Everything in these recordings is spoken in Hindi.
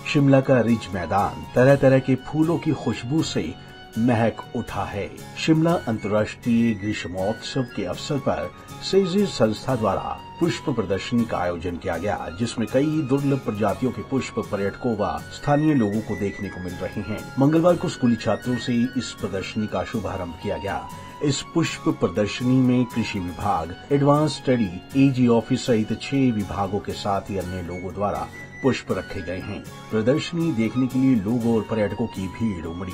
शिमला का रिज मैदान तरह तरह के फूलों की खुशबू से महक उठा है। शिमला अंतर्राष्ट्रीय ग्रीष्मोत्सव के अवसर पर सेजिस संस्था द्वारा पुष्प प्रदर्शनी का आयोजन किया गया, जिसमें कई दुर्लभ प्रजातियों के पुष्प पर्यटकों व स्थानीय लोगों को देखने को मिल रहे हैं। मंगलवार को स्कूली छात्रों से इस प्रदर्शनी का शुभारंभ किया गया। इस पुष्प प्रदर्शनी में कृषि विभाग, एडवांस स्टडी, एजी ऑफिस सहित 6 विभागों के साथ ही अन्य लोगों द्वारा पुष्प रखे गए हैं। प्रदर्शनी देखने के लिए लोगों और पर्यटकों की भीड़ उमड़ी।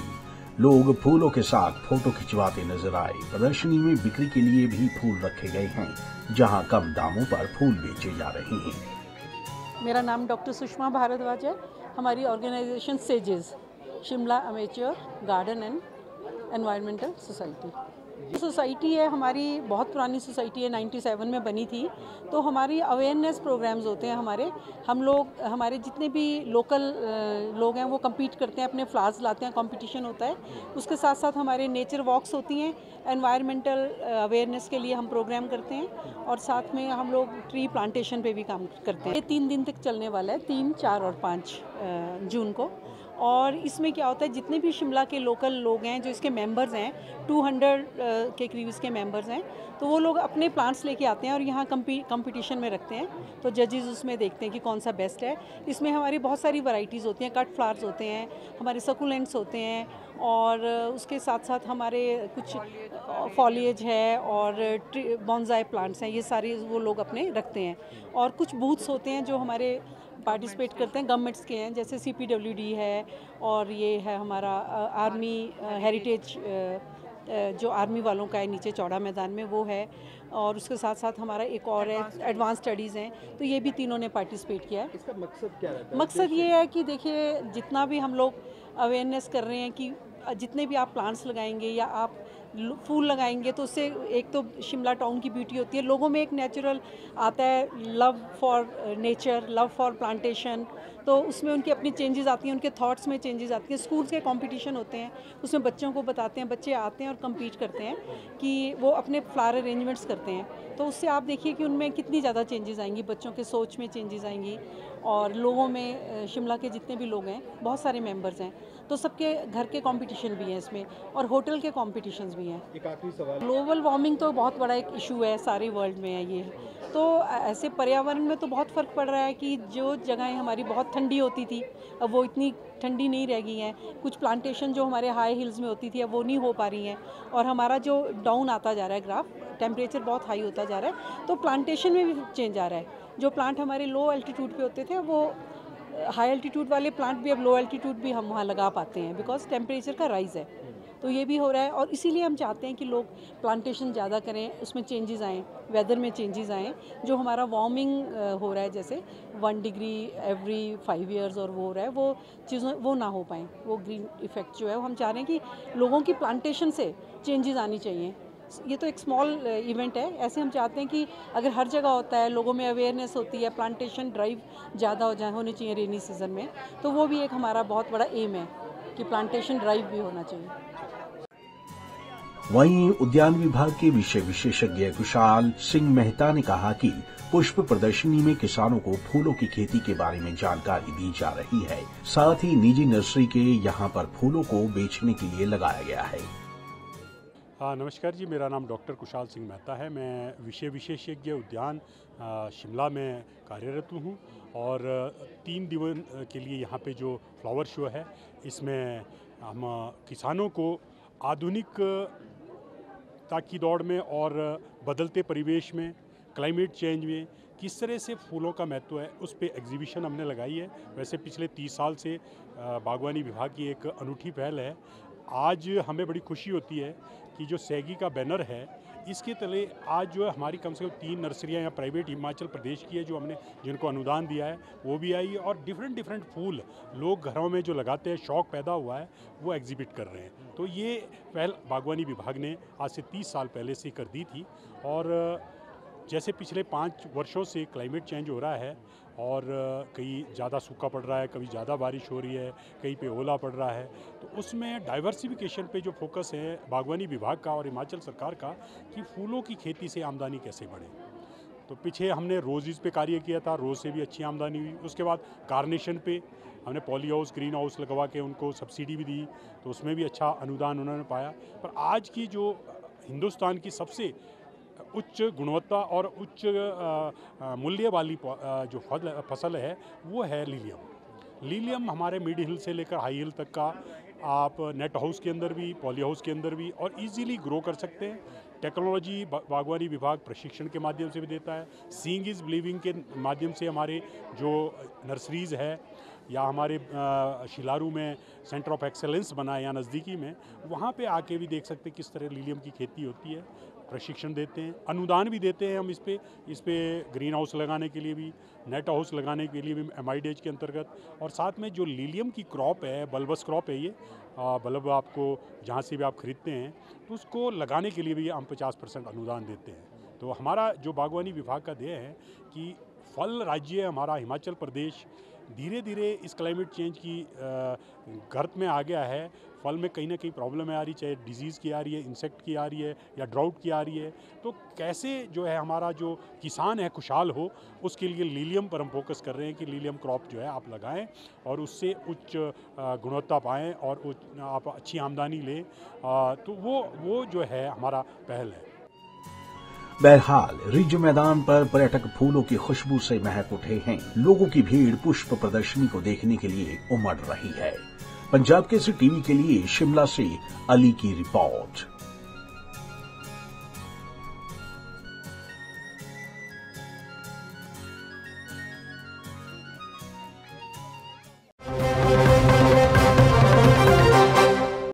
लोग फूलों के साथ फोटो खिंचवाते नजर आए। प्रदर्शनी में बिक्री के लिए भी फूल रखे गए हैं, जहां कम दामों पर फूल बेचे जा रहे हैं। मेरा नाम डॉक्टर सुषमा भारद्वाज है। हमारी organisation SAGES, Shimla amateur garden and environmental society है। हमारी बहुत पुरानी सोसाइटी है, 97 में बनी थी। तो हमारी अवेयरनेस प्रोग्राम्स होते हैं। हमारे जितने भी लोकल लोग हैं वो compete करते हैं, अपने फ्लावर्स लाते हैं, कंपटीशन होता है। उसके साथ साथ हमारे नेचर वॉक्स होती हैं, एनवायरमेंटल अवेयरनेस के लिए हम प्रोग्राम करते हैं, और साथ में हम लोग ट्री प्लांटेशन पे भी काम करते हैं। ये 3 दिन तक चलने वाला है, 3, 4 और 5 जून को। और इसमें क्या होता है, जितने भी शिमला के लोकल लोग हैं जो इसके मेंबर्स हैं, 200 के करीब इसके मेंबर्स हैं, तो वो लोग अपने प्लांट्स लेके आते हैं और यहाँ कंपटीशन में रखते हैं। तो जजेस उसमें देखते हैं कि कौन सा बेस्ट है। इसमें हमारी बहुत सारी वैरायटीज़ होती हैं, कट फ्लावर्स होते हैं, हमारे सकुलेंट्स होते हैं, और उसके साथ साथ हमारे कुछ फॉलिएज है और बॉन्साई प्लांट्स हैं। ये सारे वो लोग अपने रखते हैं। और कुछ बूथ्स होते हैं जो हमारे पार्टिसिपेट करते हैं, गवर्नमेंट्स के हैं, जैसे CPWD है, और ये है हमारा आर्मी हेरिटेज, जो आर्मी वालों का है नीचे चौड़ा मैदान में, वो है। और उसके साथ साथ हमारा एक और है, एडवांस स्टडीज़ हैं। तो ये भी तीनों ने पार्टिसिपेट किया है। इसका मकसद क्या रहता है? मकसद ये है कि देखिए, जितना भी हम लोग अवेयरनेस कर रहे हैं कि जितने भी आप प्लांट्स लगाएंगे या आप फूल लगाएंगे, तो उससे एक तो शिमला टाउन की ब्यूटी होती है, लोगों में एक नेचुरल आता है, love for nature, love for plantation. तो उसमें उनकी अपनी चेंजेस आती हैं, उनके थॉट्स में चेंजेस आती हैं। स्कूल्स के कंपटीशन होते हैं, उसमें बच्चों को बताते हैं, बच्चे आते हैं और कम्पीट करते हैं कि वो अपने फ्लावर अरेंजमेंट्स करते हैं। तो उससे आप देखिए कि उनमें कितनी ज़्यादा चेंजेस आएंगी, बच्चों के सोच में चेंजेस आएंगी, और लोगों में, शिमला के जितने भी लोग हैं, बहुत सारे मेंबर्स हैं, तो सबके घर के कंपटीशन भी हैं इसमें, और होटल के कंपटीशंस भी हैं। एक आखिरी सवाल, ग्लोबल वार्मिंग तो बहुत बड़ा एक इशू है, सारे वर्ल्ड में है ये। तो ऐसे पर्यावरण में तो बहुत फ़र्क पड़ रहा है कि जो जगहें हमारी बहुत ठंडी होती थी, अब वो इतनी ठंडी नहीं रह गई हैं। कुछ प्लांटेशन जो हमारे हाई हिल्स में होती थी, अब वो नहीं हो पा रही हैं, और हमारा जो डाउन आता जा रहा है ग्राफ, टेम्परेचर बहुत हाई होता जा रहा है, तो प्लांटेशन में भी चेंज आ रहा है। जो प्लांट हमारे लो एल्टीट्यूड पे होते थे, वो हाई एल्टीट्यूड वाले प्लांट भी अब लो एल्टीट्यूड भी हम वहाँ लगा पाते हैं, बिकॉज टेम्परेचर का राइज़ है। तो ये भी हो रहा है, और इसीलिए हम चाहते हैं कि लोग प्लांटेशन ज़्यादा करें, उसमें चेंजेस आएँ, वेदर में चेंजेस आएँ। जो हमारा वार्मिंग हो रहा है, जैसे 1 डिग्री एवरी 5 ईयर्स, और वो हो रहा है, वो चीज़ों वो ना हो पाएँ, वो ग्रीन इफेक्ट जो है, वो हम चाह रहे हैं कि लोगों की प्लांटेशन से चेंजेस आनी चाहिए। ये तो एक स्मॉल इवेंट है, ऐसे हम चाहते हैं कि अगर हर जगह होता है, लोगों में अवेयरनेस होती है, प्लांटेशन ड्राइव ज़्यादा होनी चाहिए रेनी सीजन में, तो वो भी एक हमारा बहुत बड़ा एम है कि प्लांटेशन ड्राइव भी होना चाहिए। वहीं उद्यान विभाग के विषय विशेषज्ञ कुशाल सिंह मेहता ने कहा कि पुष्प प्रदर्शनी में किसानों को फूलों की खेती के बारे में जानकारी दी जा रही है। साथ ही निजी नर्सरी के यहाँ पर फूलों को बेचने के लिए लगाया गया है। नमस्कार जी, मेरा नाम डॉक्टर कुशाल सिंह मेहता है। मैं विषय विशेषज्ञ उद्यान शिमला में कार्यरत हूँ, और 3 दिन के लिए यहाँ पे जो फ्लावर शो है, इसमें हम किसानों को आधुनिकता की दौड़ में और बदलते परिवेश में, क्लाइमेट चेंज में किस तरह से फूलों का महत्व है, उस पे एग्जीबिशन हमने लगाई है। वैसे पिछले 30 साल से बागवानी विभाग की एक अनूठी पहल है। आज हमें बड़ी खुशी होती है कि जो सैगी का बैनर है, इसके तले आज जो है हमारी कम से कम 3 नर्सरियाँ या प्राइवेट हिमाचल प्रदेश की है, जो हमने जिनको अनुदान दिया है, वो भी आई है, और डिफरेंट फूल लोग घरों में जो लगाते हैं, शौक़ पैदा हुआ है, वो एग्जिबिट कर रहे हैं। तो ये पहल बागवानी विभाग ने आज से 30 साल पहले से कर दी थी। और जैसे पिछले 5 वर्षों से क्लाइमेट चेंज हो रहा है, और कहीं ज़्यादा सूखा पड़ रहा है, कभी ज़्यादा बारिश हो रही है, कहीं पे ओला पड़ रहा है, तो उसमें डाइवर्सिफिकेशन पे जो फोकस है बागवानी विभाग का और हिमाचल सरकार का, कि फूलों की खेती से आमदनी कैसे बढ़े। तो पीछे हमने रोजेज़ पे कार्य किया था, रोज़ से भी अच्छी आमदनी हुई। उसके बाद कार्नेशन पे हमने पॉली हाउस, ग्रीन हाउस लगवा के उनको सब्सिडी भी दी, तो उसमें भी अच्छा अनुदान उन्होंने पाया। पर आज की जो हिंदुस्तान की सबसे उच्च गुणवत्ता और उच्च मूल्य वाली जो फसल है वो है लीलियम। लीलियम हमारे मिड हिल से लेकर हाई हिल तक का आप नेट हाउस के अंदर भी, पॉली हाउस के अंदर भी और इजीली ग्रो कर सकते हैं। टेक्नोलॉजी बागवानी विभाग प्रशिक्षण के माध्यम से भी देता है। सीइंग इज़ बिलीविंग के माध्यम से हमारे जो नर्सरीज़ है या हमारे शिलारू में सेंटर ऑफ एक्सेलेंस बना है या नज़दीकी में, वहाँ पे आके भी देख सकते हैं किस तरह लीलियम की खेती होती है। प्रशिक्षण देते हैं, अनुदान भी देते हैं हम इस पे ग्रीन हाउस लगाने के लिए भी, नेट हाउस लगाने के लिए भी MIDH के अंतर्गत। और साथ में जो लीलियम की क्रॉप है, बल्बस क्रॉप है ये, बल्ब आपको जहाँ से भी आप खरीदते हैं तो उसको लगाने के लिए भी हम 50% अनुदान देते हैं। तो हमारा जो बागवानी विभाग का ध्येय है कि फल राज्य हमारा हिमाचल प्रदेश धीरे धीरे इस क्लाइमेट चेंज की गर्त में आ गया है। फल में कहीं ना कहीं प्रॉब्लम आ रही, चाहे डिजीज़ की आ रही है, इंसेक्ट की आ रही है या ड्राउट की आ रही है। तो कैसे जो है हमारा जो किसान है खुशहाल हो, उसके लिए लीलियम पर हम फोकस कर रहे हैं कि लीलियम क्रॉप जो है आप लगाएं और उससे उच्च गुणवत्ता पाएँ और आप अच्छी आमदनी लें। तो वो जो है हमारा पहल है। बहरहाल रिज मैदान पर पर्यटक फूलों की खुशबू से महक उठे हैं। लोगों की भीड़ पुष्प प्रदर्शनी को देखने के लिए उमड़ रही है। पंजाब केसरी टीवी के लिए शिमला से अली की रिपोर्ट।